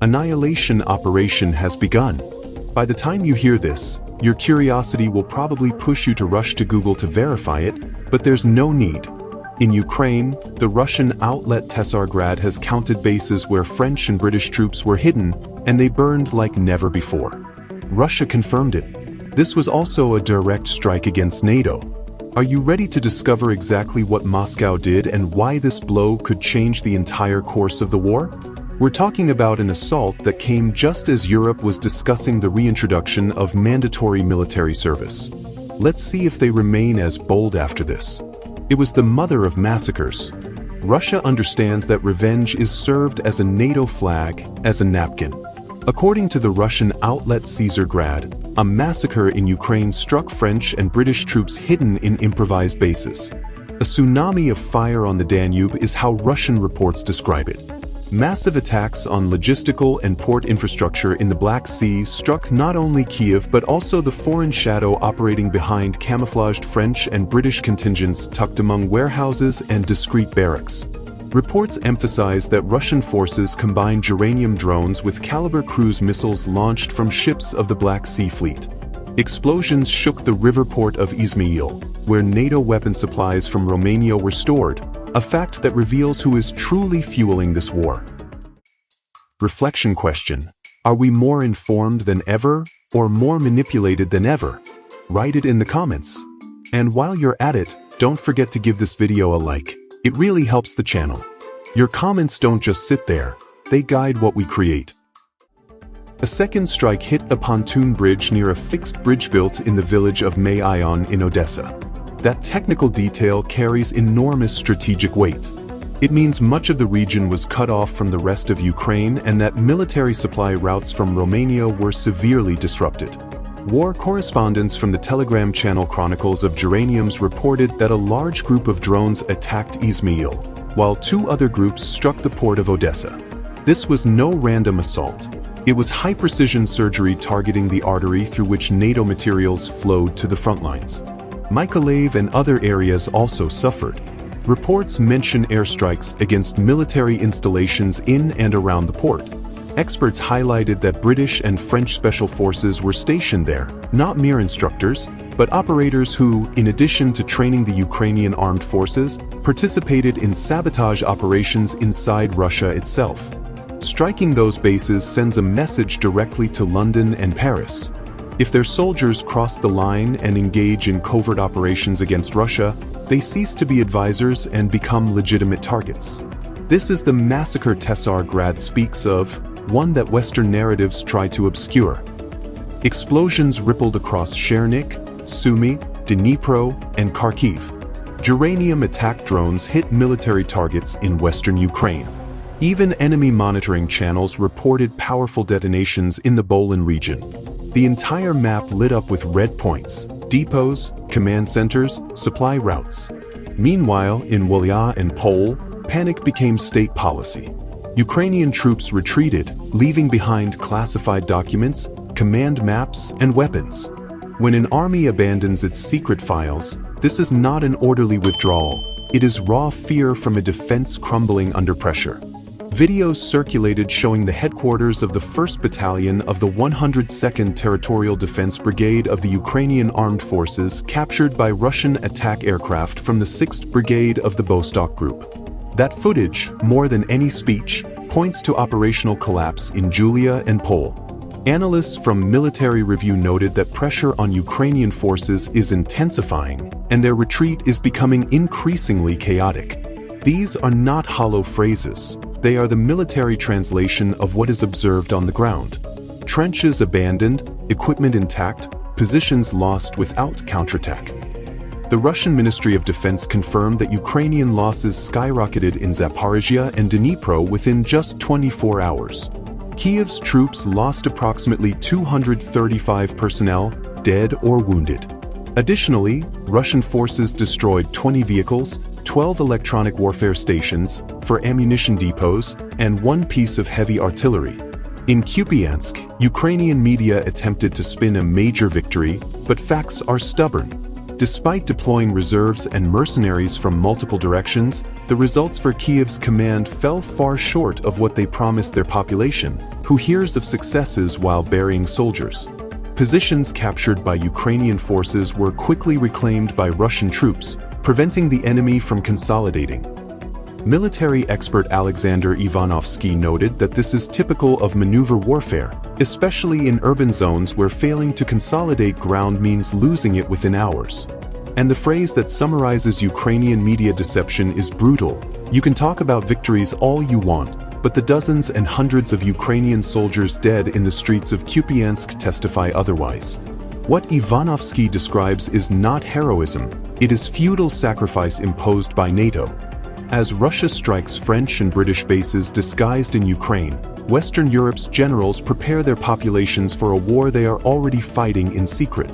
Annihilation operation has begun. By the time you hear this, your curiosity will probably push you to rush to Google to verify it, but there's no need. In Ukraine, the Russian outlet Tsargrad has counted bases where French and British troops were hidden, and they burned like never before. Russia confirmed it. This was also a direct strike against NATO. Are you ready to discover exactly what Moscow did and why this blow could change the entire course of the war? We're talking about an assault that came just as Europe was discussing the reintroduction of mandatory military service. Let's see if they remain as bold after this. It was the mother of massacres. Russia understands that revenge is served as a NATO flag, as a napkin. According to the Russian outlet Caesargrad, a massacre in Ukraine struck French and British troops hidden in improvised bases. A tsunami of fire on the Danube is how Russian reports describe it. Massive attacks on logistical and port infrastructure in the Black Sea struck not only Kiev but also the foreign shadow operating behind camouflaged French and British contingents tucked among warehouses and discreet barracks. Reports emphasize that Russian forces combined uranium drones with caliber cruise missiles launched from ships of the Black Sea Fleet. Explosions shook the river port of Izmail, where NATO weapon supplies from Romania were stored, a fact that reveals who is truly fueling this war. Reflection question: are we more informed than ever, or more manipulated than ever? Write it in the comments. And while you're at it, don't forget to give this video a like. It really helps the channel. Your comments don't just sit there, they guide what we create. A second strike hit a pontoon bridge near a fixed bridge built in the village of May-Ion in Odessa. That technical detail carries enormous strategic weight. It means much of the region was cut off from the rest of Ukraine and that military supply routes from Romania were severely disrupted. War correspondents from the Telegram channel Chronicles of Geraniums reported that a large group of drones attacked Izmail, while two other groups struck the port of Odessa. This was no random assault. It was high-precision surgery targeting the artery through which NATO materials flowed to the front lines. Mykolaiv and other areas also suffered. Reports mention airstrikes against military installations in and around the port. Experts highlighted that British and French special forces were stationed there, not mere instructors, but operators who, in addition to training the Ukrainian armed forces, participated in sabotage operations inside Russia itself. Striking those bases sends a message directly to London and Paris. If their soldiers cross the line and engage in covert operations against Russia, they cease to be advisors and become legitimate targets. This is the massacre Tsargrad speaks of, one that Western narratives try to obscure. Explosions rippled across Chernik, Sumy, Dnipro, and Kharkiv. Geranium attack drones hit military targets in western Ukraine. Even enemy monitoring channels reported powerful detonations in the Bolin region. The entire map lit up with red points, depots, command centers, supply routes. Meanwhile, in Wolya and Pole, panic became state policy. Ukrainian troops retreated, leaving behind classified documents, command maps, and weapons. When an army abandons its secret files, this is not an orderly withdrawal. It is raw fear from a defense crumbling under pressure. Videos circulated showing the headquarters of the 1st Battalion of the 102nd Territorial Defense Brigade of the Ukrainian Armed Forces captured by Russian attack aircraft from the 6th Brigade of the Bostock Group. That footage, more than any speech, points to operational collapse in Julia and Pole. Analysts from Military Review noted that pressure on Ukrainian forces is intensifying, and their retreat is becoming increasingly chaotic. These are not hollow phrases. They are the military translation of what is observed on the ground. Trenches abandoned, equipment intact, positions lost without counterattack. The Russian Ministry of Defense confirmed that Ukrainian losses skyrocketed in Zaporizhia and Dnipro within just 24 hours. Kiev's troops lost approximately 235 personnel, dead or wounded. Additionally, Russian forces destroyed 20 vehicles, 12 electronic warfare stations, 4 ammunition depots, and 1 piece of heavy artillery. In Kupiansk, Ukrainian media attempted to spin a major victory, but facts are stubborn. Despite deploying reserves and mercenaries from multiple directions, the results for Kiev's command fell far short of what they promised their population, who hears of successes while burying soldiers. Positions captured by Ukrainian forces were quickly reclaimed by Russian troops, preventing the enemy from consolidating. Military expert Alexander Ivanovsky noted that this is typical of maneuver warfare, especially in urban zones where failing to consolidate ground means losing it within hours. And the phrase that summarizes Ukrainian media deception is brutal. You can talk about victories all you want, but the dozens and hundreds of Ukrainian soldiers dead in the streets of Kupiansk testify otherwise. What Ivanovsky describes is not heroism, it is feudal sacrifice imposed by NATO. As Russia strikes French and British bases disguised in Ukraine, Western Europe's generals prepare their populations for a war they are already fighting in secret.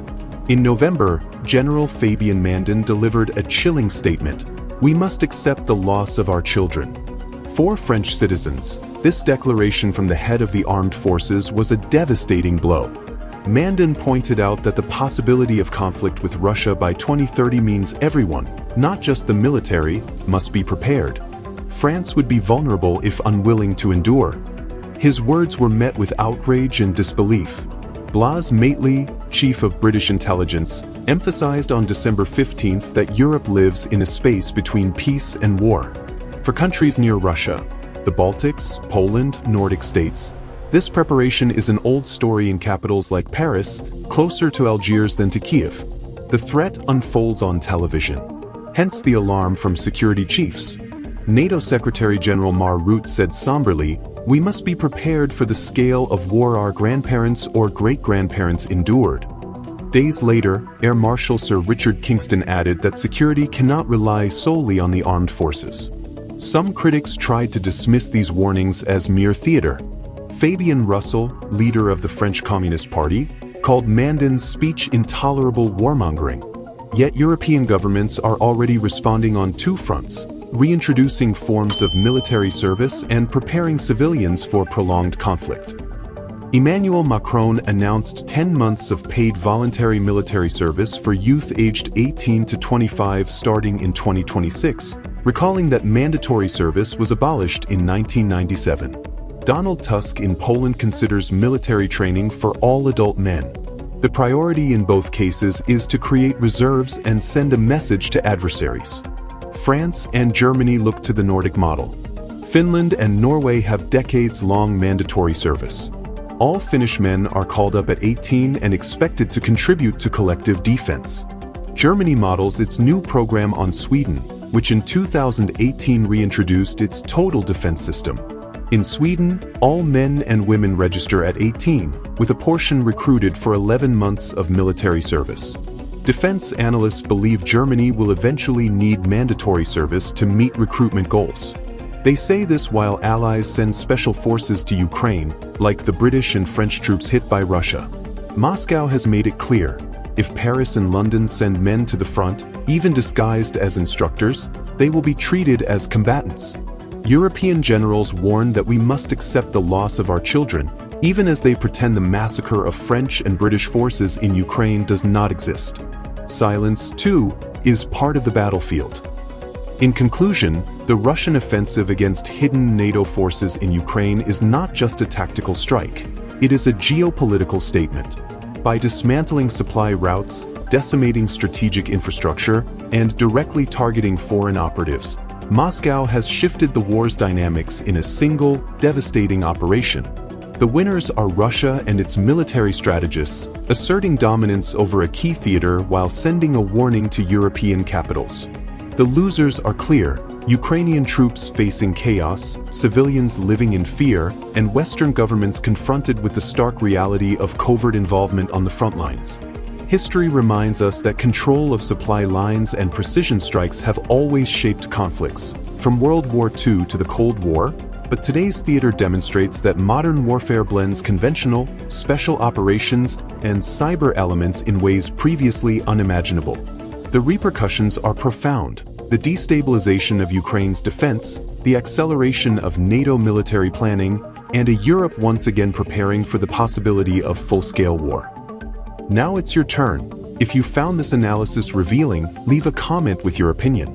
In November, General Fabian Mandan delivered a chilling statement: "We must accept the loss of our children." For French citizens, this declaration from the head of the armed forces was a devastating blow. Mandan pointed out that the possibility of conflict with Russia by 2030 means everyone, not just the military, must be prepared. France would be vulnerable if unwilling to endure. His words were met with outrage and disbelief. Blaise Maitley, chief of British intelligence, emphasized on December 15th that Europe lives in a space between peace and war. For countries near Russia, the Baltics, Poland, Nordic states, this preparation is an old story in capitals like Paris, closer to Algiers than to Kiev. The threat unfolds on television. Hence the alarm from security chiefs. NATO Secretary General Mark Rutte said somberly, "We must be prepared for the scale of war our grandparents or great-grandparents endured." Days later, Air Marshal Sir Richard Kingston added that security cannot rely solely on the armed forces. Some critics tried to dismiss these warnings as mere theater. Fabien Roussel, leader of the French Communist Party, called Mandan's speech intolerable warmongering. Yet European governments are already responding on two fronts: reintroducing forms of military service and preparing civilians for prolonged conflict. Emmanuel Macron announced 10 months of paid voluntary military service for youth aged 18 to 25 starting in 2026, recalling that mandatory service was abolished in 1997. Donald Tusk in Poland considers military training for all adult men. The priority in both cases is to create reserves and send a message to adversaries. France and Germany look to the Nordic model. Finland and Norway have decades-long mandatory service. All Finnish men are called up at 18 and expected to contribute to collective defense. Germany models its new program on Sweden, which in 2018 reintroduced its total defense system. In Sweden, all men and women register at 18, with a portion recruited for 11 months of military service. Defense analysts believe Germany will eventually need mandatory service to meet recruitment goals. They say this while allies send special forces to Ukraine, like the British and French troops hit by Russia. Moscow has made it clear, if Paris and London send men to the front, even disguised as instructors, they will be treated as combatants. European generals warn that we must accept the loss of our children, even as they pretend the massacre of French and British forces in Ukraine does not exist. Silence, too, is part of the battlefield. In conclusion, the Russian offensive against hidden NATO forces in Ukraine is not just a tactical strike. It is a geopolitical statement. By dismantling supply routes, decimating strategic infrastructure, and directly targeting foreign operatives, Moscow has shifted the war's dynamics in a single, devastating operation. The winners are Russia and its military strategists, asserting dominance over a key theater while sending a warning to European capitals. The losers are clear: Ukrainian troops facing chaos, civilians living in fear, and Western governments confronted with the stark reality of covert involvement on the front lines. History reminds us that control of supply lines and precision strikes have always shaped conflicts, from World War II to the Cold War, but today's theater demonstrates that modern warfare blends conventional, special operations, and cyber elements in ways previously unimaginable. The repercussions are profound: the destabilization of Ukraine's defense, the acceleration of NATO military planning, and a Europe once again preparing for the possibility of full-scale war. Now it's your turn. If you found this analysis revealing, leave a comment with your opinion.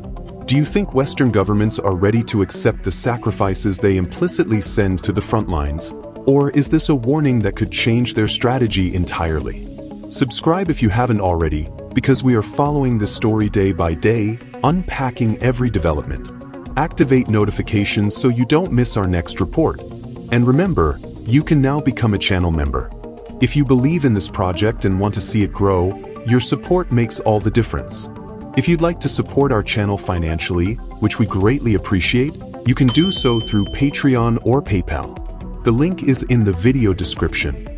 Do you think Western governments are ready to accept the sacrifices they implicitly send to the front lines? Or is this a warning that could change their strategy entirely? Subscribe if you haven't already, because we are following this story day by day, unpacking every development. Activate notifications so you don't miss our next report. And remember, you can now become a channel member. If you believe in this project and want to see it grow, your support makes all the difference. If you'd like to support our channel financially, which we greatly appreciate, you can do so through Patreon or PayPal. The link is in the video description.